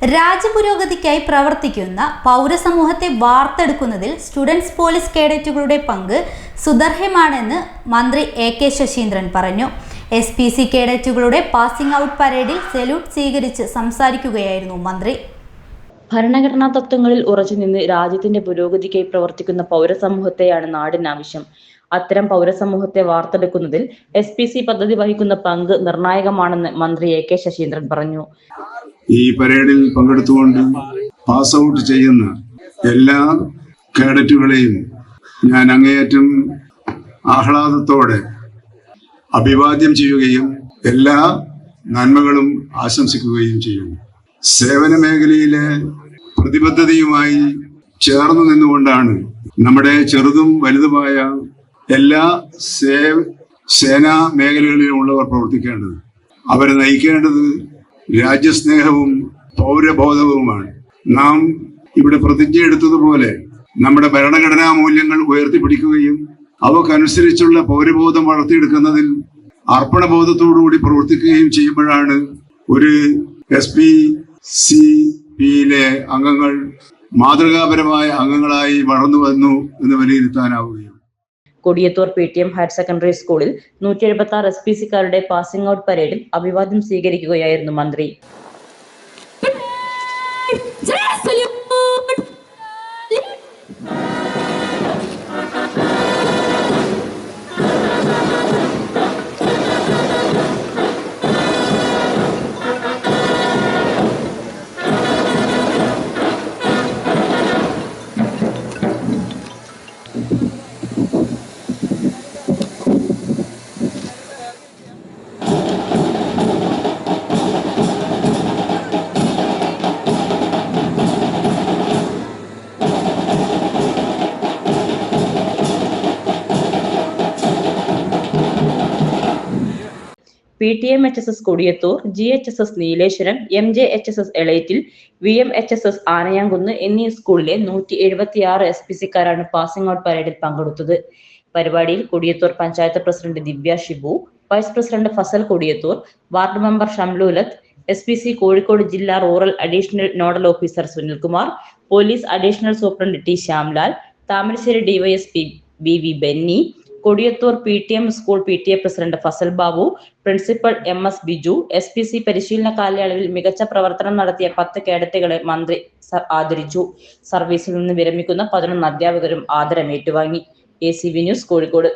രാജ്യപുരോഗതിക്കായി പ്രവർത്തിക്കുന്ന പൗരസമൂഹത്തെ വാർത്തെടുക്കുന്നതിൽ students police കേഡറ്റുകളുടെ പങ്ക് സുദർഹമാണെന്ന് മന്ത്രി എ.കെ. ശശീന്ദ്രൻ പറഞ്ഞു. SPC കേഡറ്റുകളുടെ പാസിംഗ് ഔട്ട് പരേഡിൽ സല്യൂട്ട് സ്വീകരിച്ച് സംസാരിക്കുകയായിരുന്നു മന്ത്രി. ഭരണഘടനാ തത്വങ്ങളിൽ ഉറച്ചുനിന്ന് രാജ്യത്തിന്റെ പുരോഗതിക്കായി പ്രവർത്തിക്കുന്ന പൗരസമൂഹത്തെയാണ് നാടിനാവശ്യം. അത്തരം പൗരസമൂഹത്തെ വാർത്തെടുക്കുന്നതിൽ SPC പദ്ധതി വഹിക്കുന്ന പങ്ക് നിർണായകമാണെന്ന് മന്ത്രി എ.കെ. ശശീന്ദ്രൻ പറഞ്ഞു. ഈ പരേഡിൽ പങ്കെടുത്തുകൊണ്ട് പാസ് ഔട്ട് ചെയ്യുന്ന എല്ലാ കേഡറ്റുകളെയും ഞാൻ അങ്ങേയറ്റം ആഹ്ലാദത്തോടെ അഭിവാദ്യം ചെയ്യുകയും എല്ലാ നന്മകളും ആശംസിക്കുകയും ചെയ്യുന്നു. സേവന മേഖലയിലെ പ്രതിബദ്ധതയുമായി ചേർന്ന് നിന്നുകൊണ്ടാണ് നമ്മുടെ ചെറുതും വലുതുമായ എല്ലാ സേനാ മേഖലകളിലുമുള്ളവർ പ്രവർത്തിക്കേണ്ടത്. അവരെ നയിക്കേണ്ടത് രാജ്യസ്നേഹവും പൗരബോധവുമാണ്. നാം ഇവിടെ പ്രതിജ്ഞ എടുത്തതുപോലെ നമ്മുടെ ഭരണഘടനാ മൂല്യങ്ങൾ ഉയർത്തിപ്പിടിക്കുകയും അവക്കനുസരിച്ചുള്ള പൗരബോധം വളർത്തിയെടുക്കുന്നതിൽ അർപ്പണബോധത്തോടുകൂടി പ്രവർത്തിക്കുകയും ചെയ്യുമ്പോഴാണ് ഒരു SPCP-യിലെ അംഗങ്ങൾ മാതൃകാപരമായ അംഗങ്ങളായി വളർന്നു വന്നു എന്ന് വിലയിരുത്താനാവുകയും. കൊടിയത്തൂർ PTM ഹയർ സെക്കൻഡറി സ്കൂളിൽ 176 SPC-കാരുടെ പാസിംഗ് ഔട്ട് പരേഡിൽ അഭിവാദ്യം സ്വീകരിക്കുകയായിരുന്നു മന്ത്രി. PTM HSS Kodiyathur, GHSS Nileshwaram, MJHSS Elettil, VMHSS Anayamkunnu എന്നീ സ്കൂളിലെ 176 SPC-കാരാണ് പാസിംഗ് ഔട്ട് പരേഡിൽ പങ്കെടുത്തത്. പരിപാടിയിൽ Kodiyathur panchayat president Divya Shibu, vice president Fazal Kodiyathur, ward member Shamlulath, SPC Kozhikode ജില്ലാ rural additional nodal officer Sunilkumar, police additional superintendent T. Shyamlal, Thamarassery DYSP BV Benny, Kodiyathur PTM school PTA president Fazal Babu, principal MS Biju, SPC പരിശീലന കാലയളവിൽ മികച്ച പ്രവർത്തനം നടത്തിയ 10 കേഡറ്റുകളെ മന്ത്രി ആദരിച്ചു. സർവീസിൽ നിന്ന് വിരമിക്കുന്ന 11 അധ്യാപകരും ആദരം ഏറ്റുവാങ്ങി. ACV news Kozhikode.